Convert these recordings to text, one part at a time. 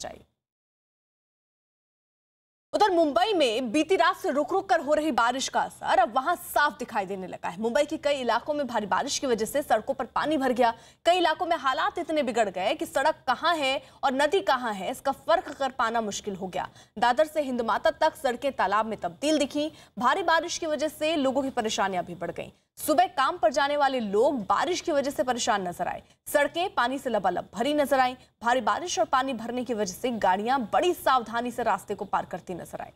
मचाई। उधर मुंबई में बीती रात से रुक रुक कर हो रही बारिश का असर अब वहां साफ दिखाई देने लगा है। मुंबई के कई इलाकों में भारी बारिश की वजह से सड़कों पर पानी भर गया। कई इलाकों में हालात इतने बिगड़ गए कि सड़क कहां है और नदी कहां है इसका फर्क कर पाना मुश्किल हो गया। दादर से हिंद माता तक सड़कें तालाब में तब्दील दिखी। भारी बारिश की वजह से लोगों की परेशानियां भी बढ़ गई। सुबह काम पर जाने वाले लोग बारिश की वजह से परेशान नजर आए। सड़कें पानी से लबालब भरी नजर आई। भारी बारिश और पानी भरने की वजह से गाड़ियां बड़ी सावधानी से रास्ते को पार करती नजर आई।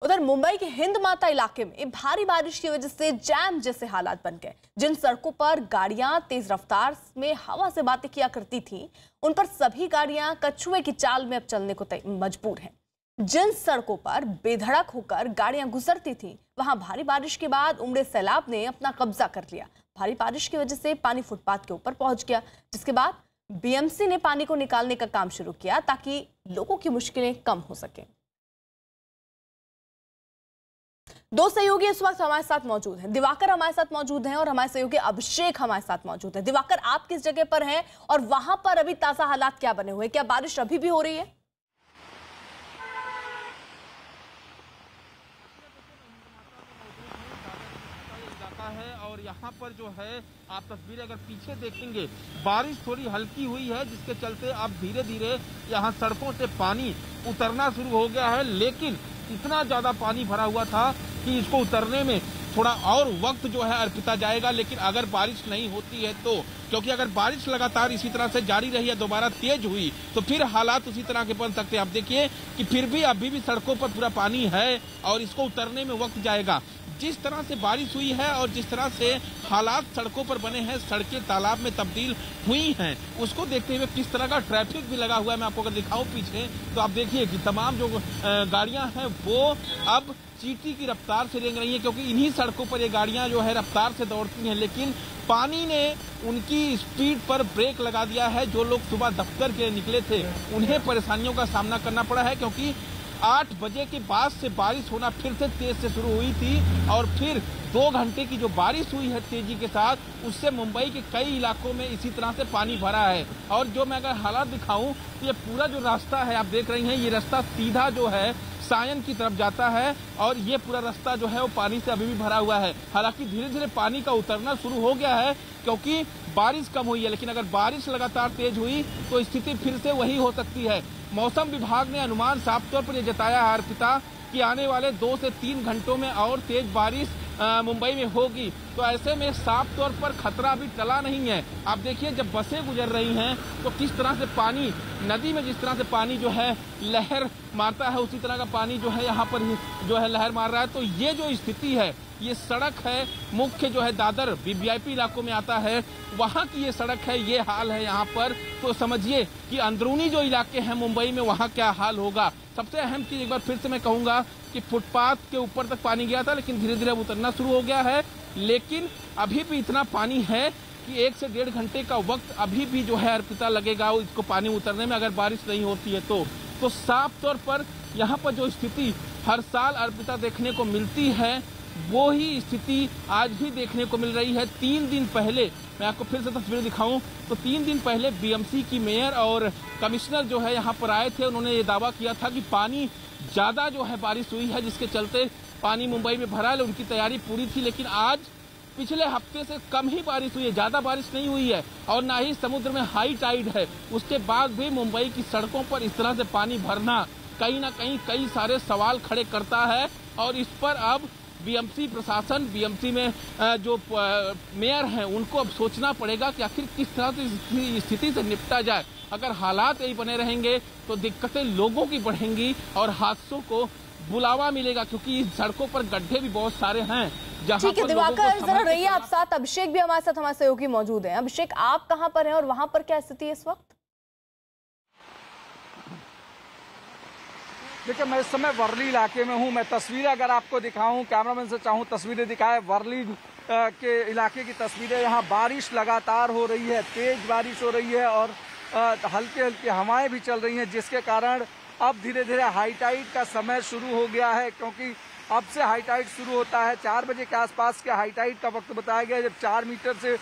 उधर मुंबई के हिंद माता इलाके में भारी बारिश की वजह से जैम जैसे हालात बन गए। जिन सड़कों पर गाड़ियां तेज रफ्तार में हवा से बातें किया करती थीं, उन पर सभी गाड़ियां कछुए की चाल में अब चलने को मजबूर हैं। जिन सड़कों पर बेधड़क होकर गाड़ियां गुजरती थीं, वहां भारी बारिश के बाद उमड़े सैलाब ने अपना कब्जा कर लिया। भारी बारिश की वजह से पानी फुटपाथ के ऊपर पहुंच गया, जिसके बाद बीएमसी ने पानी को निकालने का काम शुरू किया ताकि लोगों की मुश्किलें कम हो सकें। दो सहयोगी इस वक्त हमारे साथ मौजूद हैं। दिवाकर हमारे साथ मौजूद हैं और हमारे सहयोगी अभिषेक हमारे साथ मौजूद है। दिवाकर, आप किस जगह पर हैं और वहां पर अभी ताजा हालात क्या बने हुए? क्या बारिश अभी भी हो रही है? है और यहाँ पर जो है आप तस्वीरें अगर पीछे देखेंगे, बारिश थोड़ी हल्की हुई है, जिसके चलते अब धीरे धीरे यहाँ सड़कों से पानी उतरना शुरू हो गया है। लेकिन इतना ज्यादा पानी भरा हुआ था कि इसको उतरने में थोड़ा और वक्त जो है अर्पिता जाएगा। लेकिन अगर बारिश नहीं होती है तो, क्योंकि अगर बारिश लगातार इसी तरह से जारी रही है, दोबारा तेज हुई, तो फिर हालात उसी तरह के बन सकते हैं। आप देखिए कि फिर भी अभी भी सड़कों पर पूरा पानी है और इसको उतरने में वक्त जाएगा। जिस तरह से बारिश हुई है और जिस तरह से हालात सड़कों पर बने हैं, सड़कें तालाब में तब्दील हुई हैं, उसको देखते हुए किस तरह का ट्रैफिक भी लगा हुआ है। मैं आपको अगर दिखाऊं पीछे, तो आप देखिए कि तमाम जो गाड़ियां हैं वो अब चींटी की रफ्तार से रेंग रही है, क्योंकि इन्हीं सड़कों पर ये गाड़ियां जो है रफ्तार से दौड़ती हैं। लेकिन पानी ने उनकी स्पीड पर ब्रेक लगा दिया है। जो लोग सुबह दफ्तर के लिए निकले थे, उन्हें परेशानियों का सामना करना पड़ा है, क्योंकि 8 बजे के बाद से बारिश होना फिर से तेज से शुरू हुई थी और फिर 2 घंटे की जो बारिश हुई है तेजी के साथ, उससे मुंबई के कई इलाकों में इसी तरह से पानी भरा है। और जो मैं अगर हालात दिखाऊं तो ये पूरा जो रास्ता है, आप देख रही हैं, ये रास्ता सीधा जो है सायन की तरफ जाता है और ये पूरा रास्ता जो है वो पानी से अभी भी भरा हुआ है। हालांकि धीरे धीरे पानी का उतरना शुरू हो गया है, क्योंकि बारिश कम हुई है। लेकिन अगर बारिश लगातार तेज हुई तो स्थिति फिर से वही हो सकती है। मौसम विभाग ने अनुमान साफ तौर पर यह जताया है अर्पिता कि आने वाले 2 से 3 घंटों में और तेज बारिश मुंबई में होगी। तो ऐसे में साफ तौर पर खतरा अभी टला नहीं है। आप देखिए, जब बसें गुजर रही हैं तो किस तरह से पानी नदी में, जिस तरह से पानी जो है लहर मारता है, उसी तरह का पानी जो है यहाँ पर जो है लहर मार रहा है। तो ये जो स्थिति है, ये सड़क है मुख्य जो है दादर वीवीआईपी इलाकों में आता है, वहाँ की ये सड़क है, ये हाल है यहाँ पर। तो समझिए कि अंदरूनी जो इलाके हैं मुंबई में, वहाँ क्या हाल होगा। सबसे अहम चीज एक बार फिर से मैं कहूंगा कि फुटपाथ के ऊपर तक पानी गया था, लेकिन धीरे धीरे अब उतरना शुरू हो गया है। लेकिन अभी भी इतना पानी है कि 1 से 1.5 घंटे का वक्त अभी भी जो है अर्पिता लगेगा इसको पानी उतरने में, अगर बारिश नहीं होती है तो साफ तौर पर यहाँ पर जो स्थिति हर साल अर्पिता देखने को मिलती है, वो ही स्थिति आज भी देखने को मिल रही है। 3 दिन पहले मैं आपको फिर से तस्वीर दिखाऊं तो 3 दिन पहले बीएमसी की मेयर और कमिश्नर जो है यहाँ पर आए थे। उन्होंने ये दावा किया था कि पानी ज्यादा जो है बारिश हुई है, जिसके चलते पानी मुंबई में भरा है। उनकी तैयारी पूरी थी, लेकिन आज पिछले हफ्ते से कम ही बारिश हुई है, ज्यादा बारिश नहीं हुई है और ना ही समुद्र में हाई टाइड है। उसके बाद भी मुंबई की सड़कों पर इस तरह से पानी भरना कहीं ना कहीं कई सारे सवाल खड़े करता है। और इस पर अब बीएमसी प्रशासन, बीएमसी में जो मेयर हैं, उनको अब सोचना पड़ेगा कि आखिर किस तरह से स्थिति से निपटा जाए। अगर हालात यही बने रहेंगे तो दिक्कतें लोगों की बढ़ेंगी और हादसों को बुलावा मिलेगा, क्योंकि इस सड़कों पर गड्ढे भी बहुत सारे हैं। ठीक है दिवाकर, जरा रहिए आप साथ। अभिषेक भी हमारे साथ, हमारे सहयोगी मौजूद हैं। अभिषेक, आप कहां पर हैं और वहां पर क्या स्थिति है इस वक्त? देखिए, मैं इस समय वर्ली इलाके में हूं। मैं तस्वीरें अगर आपको दिखाऊं, कैमरामैन से चाहूं तस्वीरें दिखाए, वर्ली के इलाके की तस्वीरें। यहाँ बारिश लगातार हो रही है, तेज बारिश हो रही है और हल्की हल्की हवाएं भी चल रही हैं, जिसके कारण अब धीरे धीरे हाई टाइड का समय शुरू हो गया है, क्योंकि अब से हाई टाइड शुरू होता है। 4 बजे के आसपास के हाई टाइड का वक्त बताया गया जब 4 मीटर से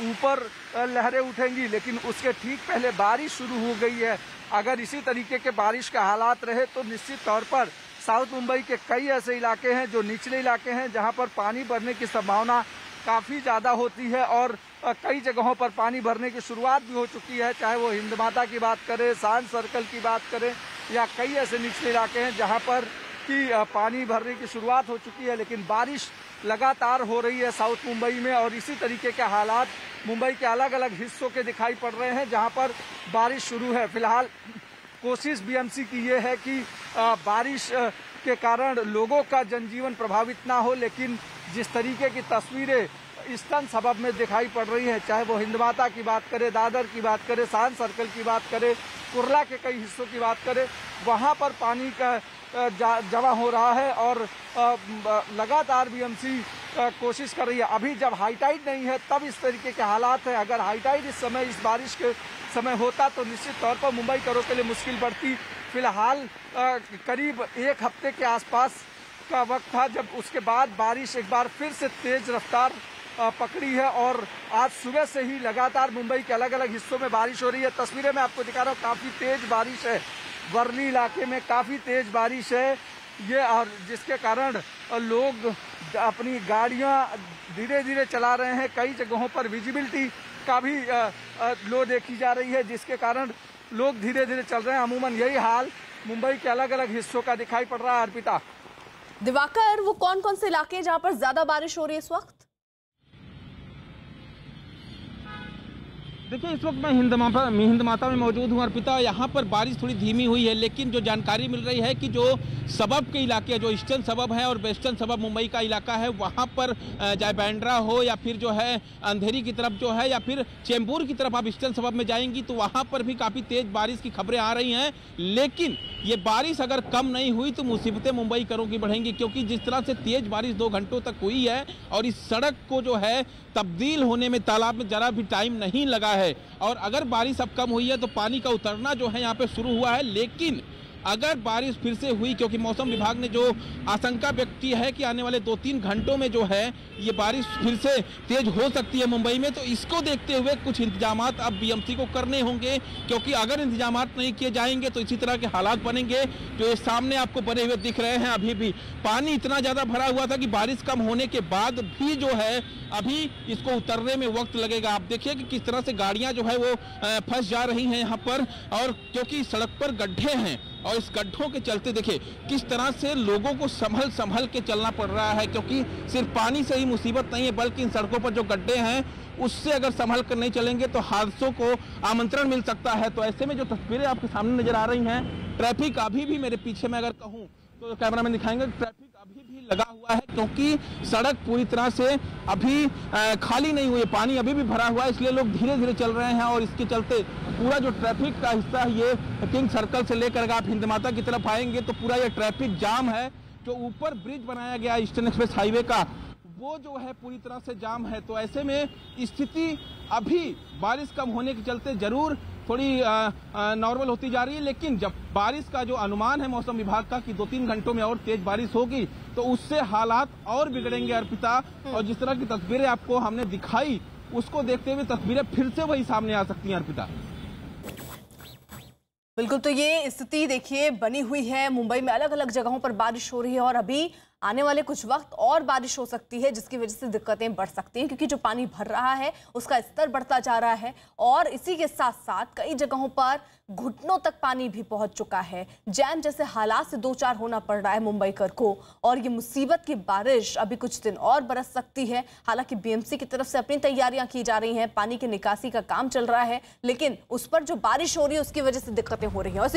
ऊपर लहरें उठेंगी, लेकिन उसके ठीक पहले बारिश शुरू हो गई है। अगर इसी तरीके के बारिश के हालात रहे तो निश्चित तौर पर साउथ मुंबई के कई ऐसे इलाके हैं जो निचले इलाके हैं जहां पर पानी भरने की संभावना काफी ज्यादा होती है और कई जगहों पर पानी भरने की शुरुआत भी हो चुकी है, चाहे वो हिंद माता की बात करें, सांझ सर्कल की बात करें या कई ऐसे निचले इलाके हैं जहां पर कि पानी भरने की शुरुआत हो चुकी है। लेकिन बारिश लगातार हो रही है साउथ मुंबई में और इसी तरीके के हालात मुंबई के अलग अलग हिस्सों के दिखाई पड़ रहे हैं जहां पर बारिश शुरू है। फिलहाल कोशिश बीएमसी की ये है कि बारिश के कारण लोगों का जनजीवन प्रभावित ना हो, लेकिन जिस तरीके की तस्वीरें ईस्टर्न सबब में दिखाई पड़ रही है, चाहे वो हिंद माता की बात करें, दादर की बात करें, सांझ सर्कल की बात करें, कुर्ला के कई हिस्सों की बात करें, वहां पर पानी का जमा हो रहा है और लगातार बीएमसी कोशिश कर रही है। अभी जब हाई टाइड नहीं है तब इस तरीके के हालात है। अगर हाई टाइड इस समय इस बारिश के समय होता तो निश्चित तौर पर मुंबई करों के लिए मुश्किल बढ़ती। फिलहाल करीब 1 हफ्ते के आसपास का वक्त था जब उसके बाद बारिश एक बार फिर से तेज रफ्तार पकड़ी है और आज सुबह से ही लगातार मुंबई के अलग अलग हिस्सों में बारिश हो रही है। तस्वीरें मैं आपको दिखा रहा हूँ, काफी तेज बारिश है। वर्ली इलाके में काफी तेज बारिश है ये, और जिसके कारण लोग अपनी गाड़ियां धीरे धीरे चला रहे हैं। कई जगहों पर विजिबिलिटी का भी लो देखी जा रही है, जिसके कारण लोग धीरे धीरे चल रहे हैं। अमूमन यही हाल मुंबई के अलग अलग हिस्सों का दिखाई पड़ रहा है। अर्पिता, दिवाकर, वो कौन कौन से इलाके हैं जहां पर ज्यादा बारिश हो रही है इस वक्त? देखिए, इस वक्त मैं हिंद माता में मौजूद हूँ अर्पिता। यहाँ पर बारिश थोड़ी धीमी हुई है, लेकिन जो जानकारी मिल रही है कि जो सबब के इलाके, जो ईस्टर्न सबब है और वेस्टर्न सबब मुंबई का इलाका है, वहाँ पर चाहे बांद्रा हो या फिर जो है अंधेरी की तरफ जो है या फिर चेंबूर की तरफ आप ईस्टर्न सबब में जाएंगी तो वहाँ पर भी काफ़ी तेज बारिश की खबरें आ रही हैं। लेकिन ये बारिश अगर कम नहीं हुई तो मुसीबतें मुंबई करों की बढ़ेंगी, क्योंकि जिस तरह से तेज बारिश 2 घंटों तक हुई है और इस सड़क को जो है तब्दील होने में, तालाब में जरा भी टाइम नहीं लगा है। और अगर बारिश अब कम हुई है तो पानी का उतरना जो है यहाँ पे शुरू हुआ है। लेकिन अगर बारिश फिर से हुई, क्योंकि मौसम विभाग ने जो आशंका व्यक्त की है कि आने वाले 2-3 घंटों में जो है ये बारिश फिर से तेज हो सकती है मुंबई में, तो इसको देखते हुए कुछ इंतजामात अब बीएमसी को करने होंगे, क्योंकि अगर इंतजामात नहीं किए जाएंगे तो इसी तरह के हालात बनेंगे जो ये सामने आपको बने हुए दिख रहे हैं। अभी भी पानी इतना ज़्यादा भरा हुआ था कि बारिश कम होने के बाद भी जो है अभी इसको उतरने में वक्त लगेगा। आप देखिए कि किस तरह से गाड़ियाँ जो है वो फंस जा रही हैं यहाँ पर, और क्योंकि सड़क पर गड्ढे हैं और इस गड्ढों के चलते देखिए किस तरह से लोगों को संभल के चलना पड़ रहा है, क्योंकि सिर्फ पानी से ही मुसीबत नहीं है बल्कि इन सड़कों पर जो गड्ढे हैं उससे अगर संभल कर नहीं चलेंगे तो हादसों को आमंत्रण मिल सकता है। तो ऐसे में जो तस्वीरें आपके सामने नजर आ रही हैं, ट्रैफिक अभी भी मेरे पीछे में अगर कहूँ तो कैमरामैन दिखाएंगे, ट्रैफिक अभी भी लगा हुआ है क्योंकि सड़क पूरी तरह से अभी खाली नहीं हुई है, पानी अभी भी भरा हुआ है, इसलिए लोग धीरे धीरे चल रहे हैं। और इसके चलते पूरा जो ट्रैफिक का हिस्सा है ये किंग सर्कल से लेकर अगर आप हिंद माता की तरफ आएंगे तो पूरा ये ट्रैफिक जाम है। जो ऊपर ब्रिज बनाया गया ईस्टर्न एक्सप्रेस हाईवे का, वो जो है पूरी तरह से जाम है। तो ऐसे में स्थिति अभी बारिश कम होने के चलते जरूर थोड़ी नॉर्मल होती जा रही है, लेकिन जब बारिश का जो अनुमान है मौसम विभाग का कि 2-3 घंटों में और तेज बारिश होगी तो उससे हालात और बिगड़ेंगे अर्पिता। और जिस तरह की तस्वीरें आपको हमने दिखाई उसको देखते हुए तस्वीरें फिर से वही सामने आ सकती हैं अर्पिता। बिल्कुल, तो ये स्थिति देखिए बनी हुई है। मुंबई में अलग अलग जगहों पर बारिश हो रही है और अभी आने वाले कुछ वक्त और बारिश हो सकती है, जिसकी वजह से दिक्कतें बढ़ सकती हैं, क्योंकि जो पानी भर रहा है उसका स्तर बढ़ता जा रहा है और इसी के साथ साथ कई जगहों पर घुटनों तक पानी भी पहुंच चुका है। जैम जैसे हालात से 2-4 होना पड़ रहा है मुंबई कर को, और ये मुसीबत की बारिश अभी कुछ दिन और बरस सकती है। हालांकि बीएमसी की तरफ से अपनी तैयारियां की जा रही हैं, पानी की निकासी का काम चल रहा है, लेकिन उस पर जो बारिश हो रही है उसकी वजह से दिक्कतें हो रही हैं। और